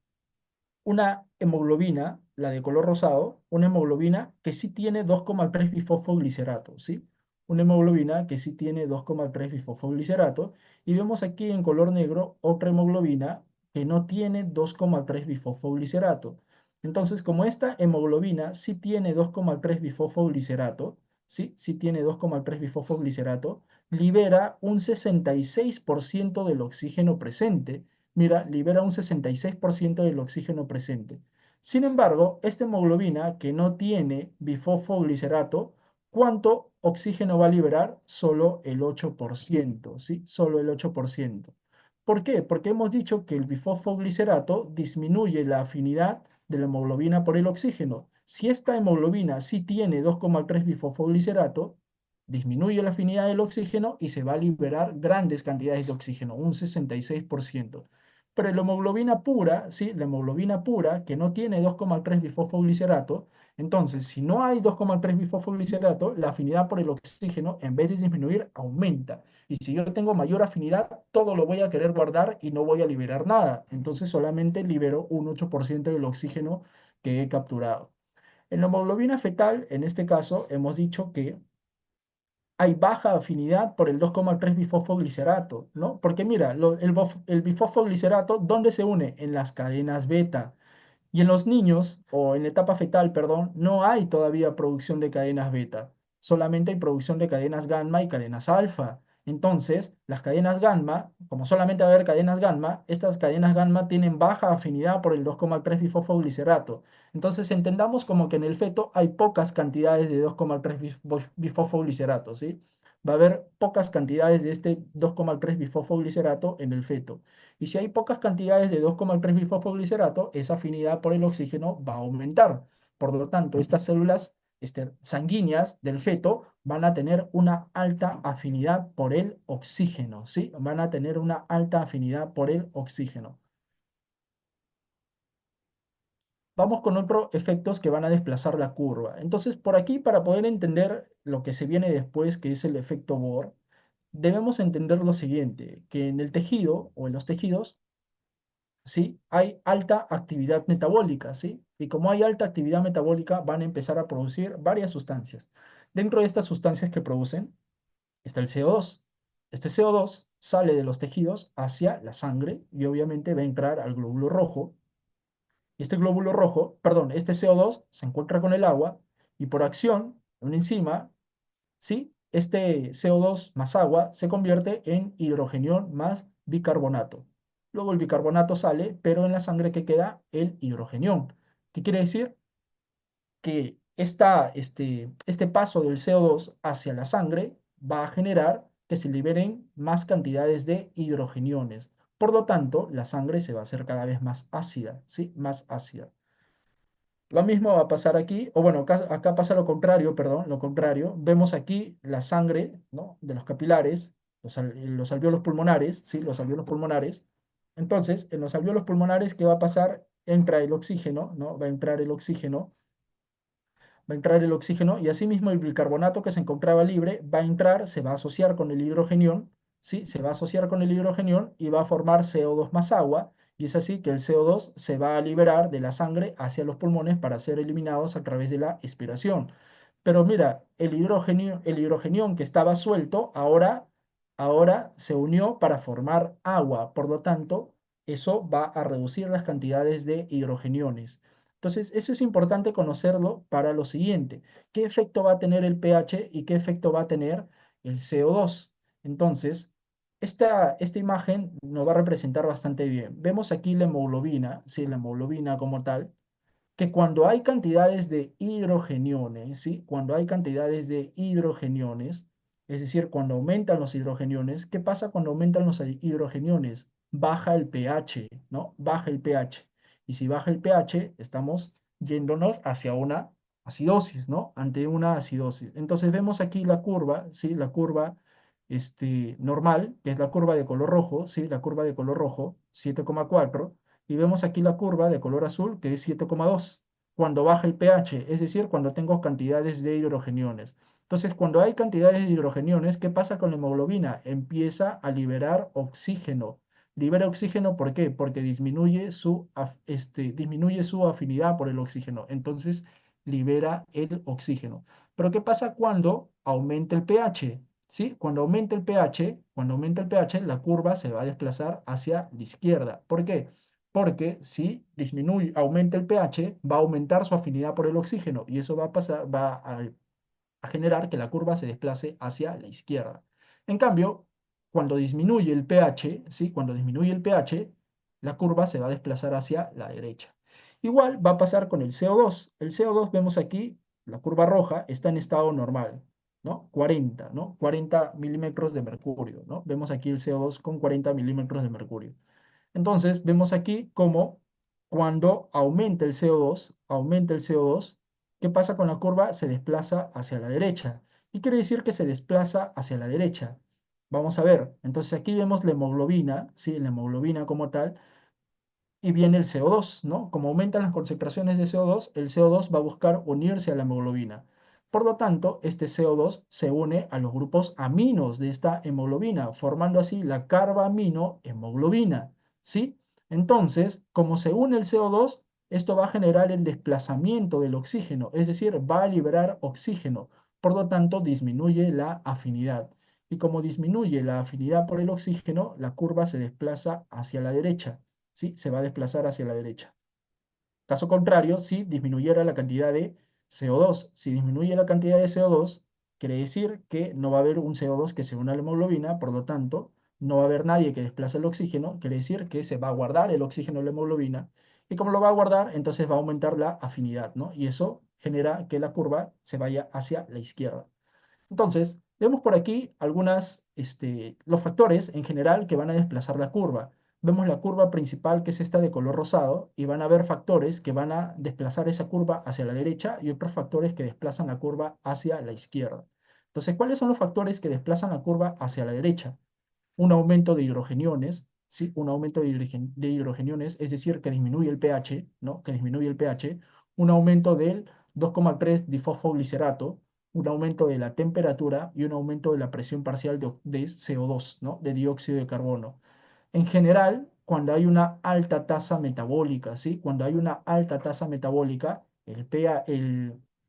una hemoglobina, la de color rosado, una hemoglobina que sí tiene 2,3 bifosfoglicerato, ¿sí? Una hemoglobina que sí tiene 2,3 bifosfoglicerato. Y vemos aquí en color negro otra hemoglobina que no tiene 2,3 bifosfoglicerato. Entonces, como esta hemoglobina sí tiene 2,3 bifosfoglicerato, ¿sí? Sí tiene 2,3 bifosfoglicerato, libera un 66% del oxígeno presente. Mira, libera un 66% del oxígeno presente. Sin embargo, esta hemoglobina que no tiene bifosfoglicerato, ¿cuánto oxígeno va a liberar? Solo el 8%, ¿sí? Solo el 8%. ¿Por qué? Porque hemos dicho que el bifosfoglicerato disminuye la afinidad de la hemoglobina por el oxígeno. Si esta hemoglobina sí tiene 2,3 bifosfoglicerato, disminuye la afinidad del oxígeno y se va a liberar grandes cantidades de oxígeno, un 66%. Pero la hemoglobina pura, ¿sí? La hemoglobina pura, que no tiene 2,3 bifosfoglicerato, entonces, si no hay 2,3 bifosfoglicerato, la afinidad por el oxígeno, en vez de disminuir, aumenta. Y si yo tengo mayor afinidad, todo lo voy a querer guardar y no voy a liberar nada. Entonces, solamente libero un 8% del oxígeno que he capturado. En la hemoglobina fetal, en este caso, hemos dicho que hay baja afinidad por el 2,3 bifosfoglicerato, ¿no? Porque mira, el bifosfoglicerato, ¿dónde se une? En las cadenas beta. Y en los niños, o en la etapa fetal, perdón, no hay todavía producción de cadenas beta, solamente hay producción de cadenas gamma y cadenas alfa. Entonces, las cadenas gamma, como solamente va a haber cadenas gamma, estas cadenas gamma tienen baja afinidad por el 2,3 bifosfoglicerato. Entonces, entendamos como que en el feto hay pocas cantidades de 2,3 bifosfoglicerato, ¿sí? Va a haber pocas cantidades de este 2,3 bifosfoglicerato en el feto. Y si hay pocas cantidades de 2,3 bifosfoglicerato, esa afinidad por el oxígeno va a aumentar. Por lo tanto, estas células sanguíneas del feto van a tener una alta afinidad por el oxígeno, ¿sí? Van a tener una alta afinidad por el oxígeno. Vamos con otros efectos que van a desplazar la curva. Entonces, por aquí, para poder entender lo que se viene después, que es el efecto Bohr, debemos entender lo siguiente, que en el tejido o en los tejidos, ¿sí? Hay alta actividad metabólica, ¿sí? Y como hay alta actividad metabólica, van a empezar a producir varias sustancias. Dentro de estas sustancias que producen está el CO2. Este CO2 sale de los tejidos hacia la sangre y obviamente va a entrar al glóbulo rojo. Y este glóbulo rojo, perdón, este CO2 se encuentra con el agua y por acción de una enzima, ¿sí? Este CO2 más agua se convierte en hidrogenión más bicarbonato. Luego el bicarbonato sale, pero en la sangre que queda el hidrogenión. ¿Qué quiere decir? Que este paso del CO2 hacia la sangre va a generar que se liberen más cantidades de hidrogeniones. Por lo tanto, la sangre se va a hacer cada vez más ácida, ¿sí? Más ácida. Lo mismo va a pasar aquí, o bueno, acá pasa lo contrario, perdón, lo contrario. Vemos aquí la sangre, ¿no? De los capilares, los alvéolos pulmonares, ¿sí? Los alvéolos pulmonares. Entonces, en los alvéolos pulmonares, ¿qué va a pasar? Entra el oxígeno, ¿no? Va a entrar el oxígeno, va a entrar el oxígeno y asimismo el bicarbonato que se encontraba libre va a entrar, se va a asociar con el hidrogenión, ¿sí? Se va a asociar con el hidrogenión y va a formar CO2 más agua y es así que el CO2 se va a liberar de la sangre hacia los pulmones para ser eliminados a través de la expiración. Pero mira, el hidrogenión que estaba suelto ahora se unió para formar agua, por lo tanto, eso va a reducir las cantidades de hidrogeniones. Entonces, eso es importante conocerlo para lo siguiente. ¿Qué efecto va a tener el pH y qué efecto va a tener el CO2? Entonces, esta imagen nos va a representar bastante bien. Vemos aquí la hemoglobina, ¿sí? La hemoglobina como tal, que cuando hay cantidades de hidrogeniones, ¿sí? Cuando hay cantidades de hidrogeniones, es decir, cuando aumentan los hidrogeniones, ¿qué pasa cuando aumentan los hidrogeniones? Baja el pH, ¿no? Baja el pH. Y si baja el pH, estamos yéndonos hacia una acidosis, ¿no? Ante una acidosis. Entonces vemos aquí la curva, ¿sí? La curva normal, que es la curva de color rojo, ¿sí? La curva de color rojo, 7,4 y vemos aquí la curva de color azul que es 7,2 cuando baja el pH, es decir, cuando tengo cantidades de hidrogeniones. Entonces, cuando hay cantidades de hidrogeniones, ¿qué pasa con la hemoglobina? Empieza a liberar oxígeno. Libera oxígeno, ¿por qué? Porque disminuye su afinidad por el oxígeno. Entonces, libera el oxígeno. Pero ¿qué pasa cuando aumenta el pH? ¿Sí? Cuando aumenta el pH, la curva se va a desplazar hacia la izquierda. ¿Por qué? Porque si aumenta el pH, va a aumentar su afinidad por el oxígeno y eso va a generar que la curva se desplace hacia la izquierda. En cambio, cuando disminuye el pH, ¿sí? Cuando disminuye el pH, la curva se va a desplazar hacia la derecha. Igual va a pasar con el CO2. El CO2 vemos aquí, la curva roja está en estado normal, ¿no? 40, ¿no? 40 milímetros de mercurio, ¿no? Vemos aquí el CO2 con 40 milímetros de mercurio. Entonces, vemos aquí cómo cuando aumenta el CO2, ¿qué pasa con la curva? Se desplaza hacia la derecha. ¿Qué quiere decir que se desplaza hacia la derecha? Vamos a ver. Entonces, aquí vemos la hemoglobina, ¿sí? La hemoglobina como tal, y viene el CO2, ¿no? Como aumentan las concentraciones de CO2, el CO2 va a buscar unirse a la hemoglobina. Por lo tanto, este CO2 se une a los grupos aminos de esta hemoglobina, formando así la carbaminohemoglobina, ¿sí? Entonces, como se une el CO2, esto va a generar el desplazamiento del oxígeno, es decir, va a liberar oxígeno. Por lo tanto, disminuye la afinidad. Y como disminuye la afinidad por el oxígeno, la curva se desplaza hacia la derecha. ¿Sí? Se va a desplazar hacia la derecha. Caso contrario, si disminuyera la cantidad de CO2. Si disminuye la cantidad de CO2, quiere decir que no va a haber un CO2 que se una a la hemoglobina, por lo tanto, no va a haber nadie que desplace el oxígeno, quiere decir que se va a guardar el oxígeno en la hemoglobina, y como lo va a guardar, entonces va a aumentar la afinidad, ¿no? Y eso genera que la curva se vaya hacia la izquierda. Entonces, vemos por aquí los factores en general que van a desplazar la curva. Vemos la curva principal, que es esta de color rosado, y van a haber factores que van a desplazar esa curva hacia la derecha y otros factores que desplazan la curva hacia la izquierda. Entonces, ¿cuáles son los factores que desplazan la curva hacia la derecha? Un aumento de hidrogeniones, ¿sí? Un aumento de hidrogeniones, es decir, que disminuye el pH, ¿no? Que disminuye el pH. Un aumento del 2,3 difosfoglicerato, un aumento de la temperatura y un aumento de la presión parcial de CO2, ¿no? De dióxido de carbono. En general, cuando hay una alta tasa metabólica, ¿sí? Cuando hay una alta tasa metabólica,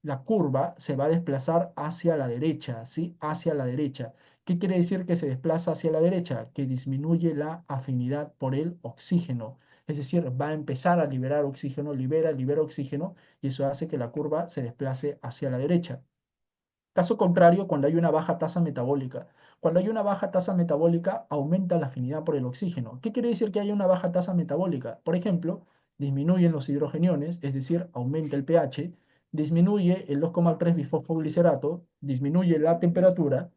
la curva se va a desplazar hacia la derecha, ¿sí? Hacia la derecha. ¿Qué quiere decir que se desplaza hacia la derecha? Que disminuye la afinidad por el oxígeno. Es decir, va a empezar a liberar oxígeno, libera oxígeno, y eso hace que la curva se desplace hacia la derecha. Caso contrario, cuando hay una baja tasa metabólica. Cuando hay una baja tasa metabólica, aumenta la afinidad por el oxígeno. ¿Qué quiere decir que haya una baja tasa metabólica? Por ejemplo, disminuyen los hidrogeniones, es decir, aumenta el pH, disminuye el 2,3-bifosfoglicerato, disminuye la temperatura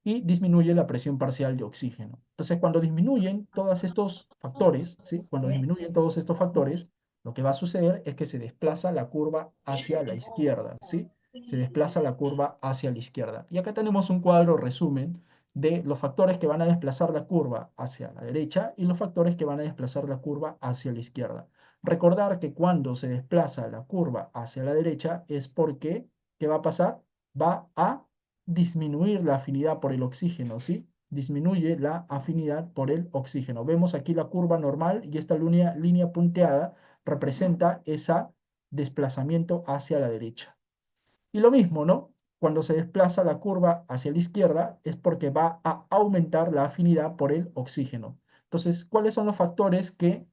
y disminuye la presión parcial de oxígeno. Entonces, cuando disminuyen todos estos factores, ¿sí? Cuando disminuyen todos estos factores, lo que va a suceder es que se desplaza la curva hacia la izquierda, ¿sí? Se desplaza la curva hacia la izquierda. Y acá tenemos un cuadro resumen de los factores que van a desplazar la curva hacia la derecha y los factores que van a desplazar la curva hacia la izquierda. Recordar que cuando se desplaza la curva hacia la derecha es porque, ¿qué va a pasar? Va a disminuir la afinidad por el oxígeno, ¿sí? Disminuye la afinidad por el oxígeno. Vemos aquí la curva normal y esta línea punteada representa ese desplazamiento hacia la derecha. Y lo mismo, ¿no? Cuando se desplaza la curva hacia la izquierda es porque va a aumentar la afinidad por el oxígeno. Entonces, ¿cuáles son los factores que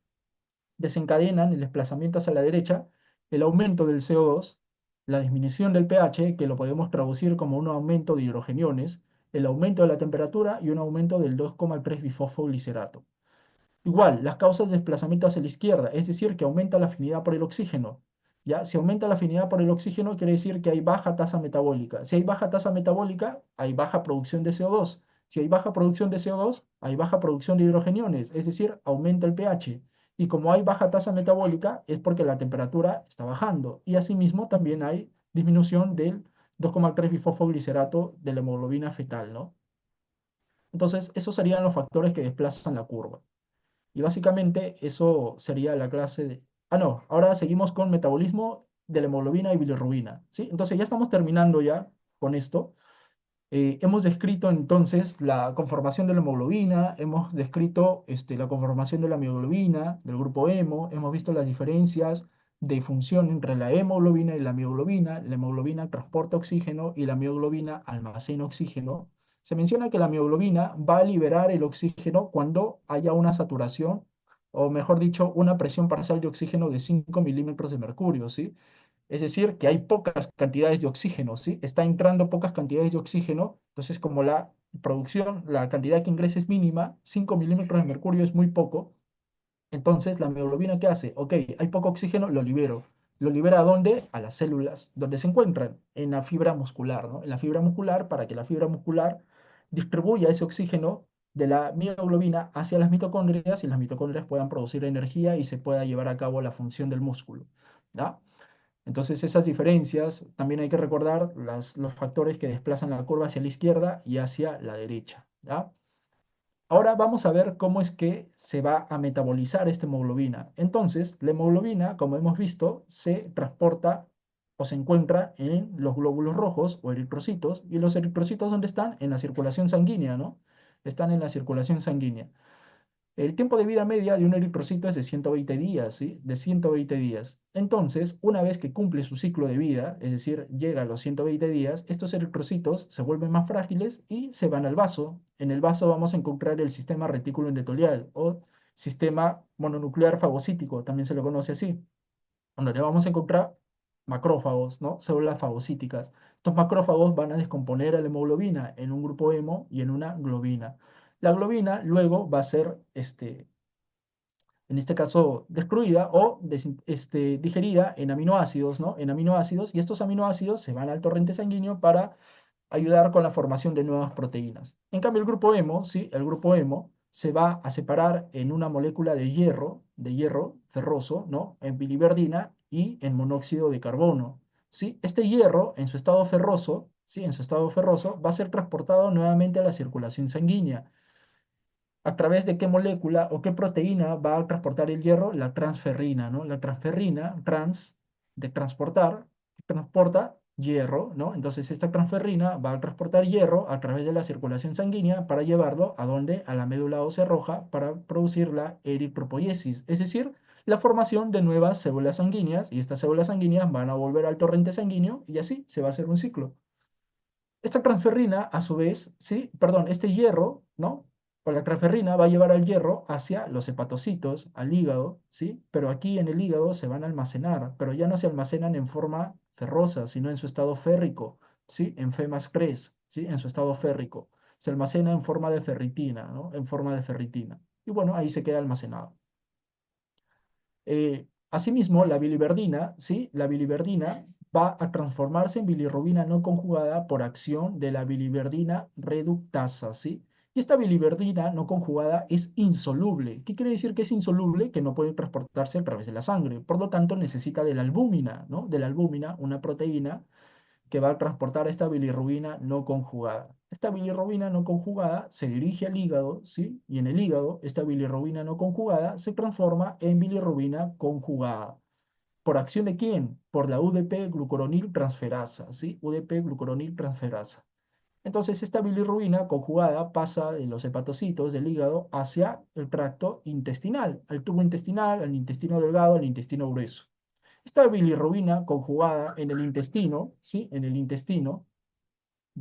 desencadenan el desplazamiento hacia la derecha? El aumento del CO2, la disminución del pH, que lo podemos traducir como un aumento de hidrogeniones, el aumento de la temperatura y un aumento del 2,3-bifosfoglicerato. Igual, las causas de desplazamiento hacia la izquierda, es decir, que aumenta la afinidad por el oxígeno. ¿Ya? Si aumenta la afinidad por el oxígeno, quiere decir que hay baja tasa metabólica. Si hay baja tasa metabólica, hay baja producción de CO2. Si hay baja producción de CO2, hay baja producción de hidrogeniones, es decir, aumenta el pH. Y como hay baja tasa metabólica, es porque la temperatura está bajando. Y asimismo también hay disminución del 2,3-bifosfoglicerato de la hemoglobina fetal, ¿no? Entonces, esos serían los factores que desplazan la curva. Y básicamente eso sería la clase de... Ah, no, ahora seguimos con metabolismo de la hemoglobina y bilirrubina, ¿sí? Entonces ya estamos terminando ya con esto. Hemos descrito entonces la conformación de la hemoglobina, hemos descrito la conformación de la mioglobina, del grupo hemo, hemos visto las diferencias de función entre la hemoglobina y la mioglobina. La hemoglobina transporta oxígeno y la mioglobina almacena oxígeno. Se menciona que la mioglobina va a liberar el oxígeno cuando haya una saturación, o mejor dicho, una presión parcial de oxígeno de 5 milímetros de mercurio, ¿sí? Es decir, que hay pocas cantidades de oxígeno, ¿sí? Está entrando pocas cantidades de oxígeno, entonces como la producción, la cantidad que ingresa es mínima, 5 milímetros de mercurio es muy poco, entonces la hemoglobina ¿qué hace? Ok, hay poco oxígeno, lo libero. ¿Lo libera a dónde? A las células donde se encuentran, en la fibra muscular, ¿no? En la fibra muscular, para que la fibra muscular distribuya ese oxígeno de la mioglobina hacia las mitocondrias y las mitocondrias puedan producir energía y se pueda llevar a cabo la función del músculo, ¿ya? Entonces esas diferencias, también hay que recordar los factores que desplazan la curva hacia la izquierda y hacia la derecha, ¿ya? Ahora vamos a ver cómo es que se va a metabolizar esta hemoglobina. Entonces, la hemoglobina, como hemos visto, se transporta o se encuentra en los glóbulos rojos o eritrocitos. ¿Y los eritrocitos dónde están? En la circulación sanguínea, ¿no? Están en la circulación sanguínea. El tiempo de vida media de un eritrocito es de 120 días, ¿sí? De 120 días. Entonces, una vez que cumple su ciclo de vida, es decir, llega a los 120 días, estos eritrocitos se vuelven más frágiles y se van al vaso. En el vaso vamos a encontrar el sistema retículo endotelial o sistema mononuclear fagocítico, también se lo conoce así, donde le vamos a encontrar macrófagos, ¿no? Células fagocíticas. Estos macrófagos van a descomponer a la hemoglobina en un grupo hemo y en una globina. La globina luego va a ser, en este caso, destruida o digerida en aminoácidos, ¿no? En aminoácidos, y estos aminoácidos se van al torrente sanguíneo para ayudar con la formación de nuevas proteínas. En cambio, el grupo hemo, ¿sí? El grupo hemo se va a separar en una molécula de hierro ferroso, ¿no? En biliverdina y en monóxido de carbono, ¿sí? Este hierro, en su estado ferroso, ¿sí? En su estado ferroso, va a ser transportado nuevamente a la circulación sanguínea. ¿A través de qué molécula o qué proteína va a transportar el hierro? La transferrina, ¿no? La transferrina, de transportar, transporta hierro, ¿no? Entonces esta transferrina va a transportar hierro a través de la circulación sanguínea para llevarlo a donde, a la médula ósea roja para producir la eritropoiesis, es decir, la formación de nuevas células sanguíneas y estas células sanguíneas van a volver al torrente sanguíneo y así se va a hacer un ciclo. Esta transferrina, a su vez, sí, perdón, este hierro, ¿no? O la transferrina va a llevar al hierro hacia los hepatocitos, al hígado, ¿sí? Pero aquí en el hígado se van a almacenar, pero ya no se almacenan en forma ferrosa, sino en su estado férrico, ¿sí? En Fe más Cres, ¿sí? En su estado férrico. Se almacena en forma de ferritina, ¿no? En forma de ferritina. Y bueno, ahí se queda almacenado. Asimismo, la biliverdina, ¿sí? La biliverdina va a transformarse en bilirrubina no conjugada por acción de la biliverdina reductasa, ¿sí? Y esta biliverdina no conjugada es insoluble. ¿Qué quiere decir que es insoluble? Que no puede transportarse a través de la sangre. Por lo tanto, necesita de la albúmina, ¿no? De la albúmina, una proteína que va a transportar esta bilirrubina no conjugada. Esta bilirrubina no conjugada se dirige al hígado, ¿sí? Y en el hígado, esta bilirrubina no conjugada se transforma en bilirrubina conjugada. ¿Por acción de quién? Por la UDP-glucuronil transferasa, ¿sí? UDP-glucuronil transferasa. Entonces, esta bilirrubina conjugada pasa de los hepatocitos del hígado hacia el tracto intestinal, al tubo intestinal, al intestino delgado, al intestino grueso. Esta bilirrubina conjugada en el intestino, ¿sí? En el intestino,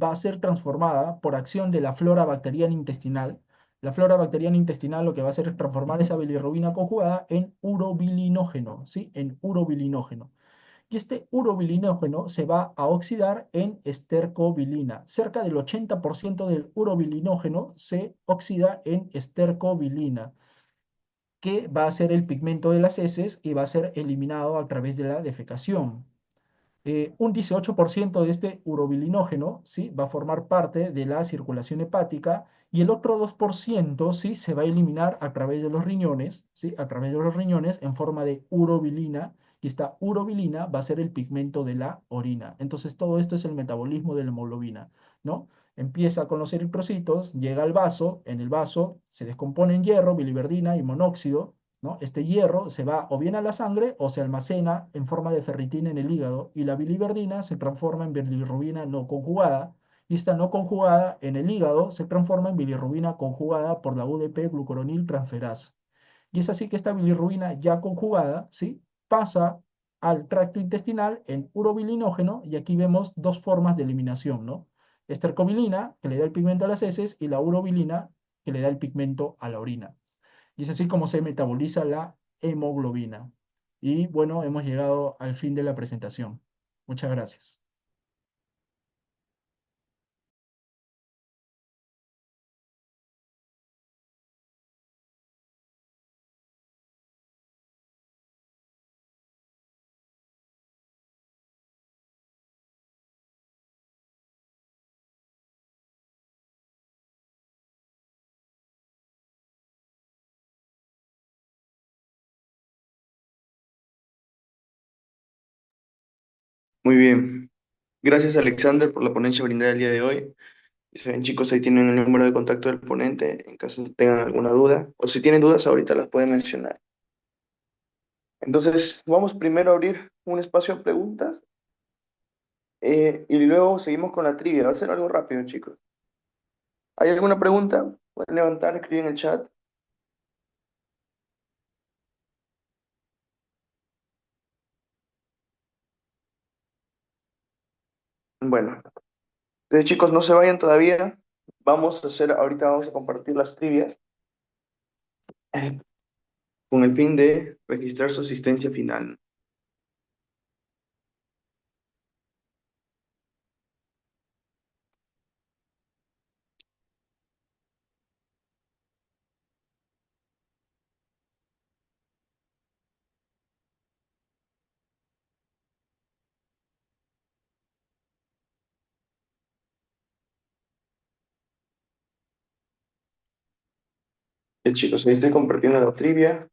va a ser transformada por acción de la flora bacteriana intestinal. La flora bacteriana intestinal lo que va a hacer es transformar esa bilirrubina conjugada en urobilinógeno, ¿sí? En urobilinógeno. Y este urobilinógeno se va a oxidar en estercobilina. Cerca del 80% del urobilinógeno se oxida en estercobilina, que va a ser el pigmento de las heces y va a ser eliminado a través de la defecación. Un 18% de este urobilinógeno, ¿sí? Va a formar parte de la circulación hepática y el otro 2%, ¿sí? Se va a eliminar a través de los riñones, ¿sí? A través de los riñones en forma de urobilina y esta urobilina va a ser el pigmento de la orina. Entonces todo esto es el metabolismo de la hemoglobina, ¿no? Empieza con los eritrocitos, llega al vaso, en el vaso se descompone en hierro, biliverdina y monóxido, ¿no? Este hierro se va o bien a la sangre o se almacena en forma de ferritina en el hígado y la biliverdina se transforma en bilirrubina no conjugada y esta no conjugada en el hígado se transforma en bilirrubina conjugada por la UDP-glucuronil transferasa. Y es así que esta bilirrubina ya conjugada, ¿sí? Pasa al tracto intestinal en urobilinógeno y aquí vemos dos formas de eliminación, ¿no? Estercobilina, que le da el pigmento a las heces, y la urobilina, que le da el pigmento a la orina. Y es así como se metaboliza la hemoglobina. Y bueno, hemos llegado al fin de la presentación. Muchas gracias. Muy bien. Gracias, Alexander, por la ponencia brindada el día de hoy. Ya saben, chicos, ahí tienen el número de contacto del ponente en caso tengan alguna duda. O si tienen dudas, ahorita las pueden mencionar. Entonces, vamos primero a abrir un espacio a preguntas y luego seguimos con la trivia. Va a ser algo rápido, chicos. ¿Hay alguna pregunta? Pueden levantar, escribir en el chat. Bueno, entonces, chicos, no se vayan todavía. Ahorita vamos a compartir las trivias eh, con el fin de registrar su asistencia final. Chicos, ahí estoy compartiendo la trivia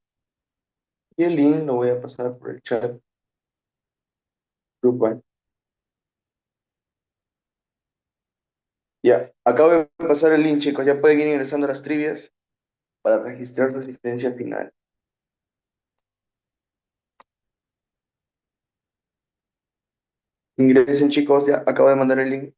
y el link lo voy a pasar por el chat grupal. Ya, acabo de pasar el link, chicos. Ya pueden ir ingresando a las trivias para registrar su asistencia final. Ingresen chicos, ya acabo de mandar el link.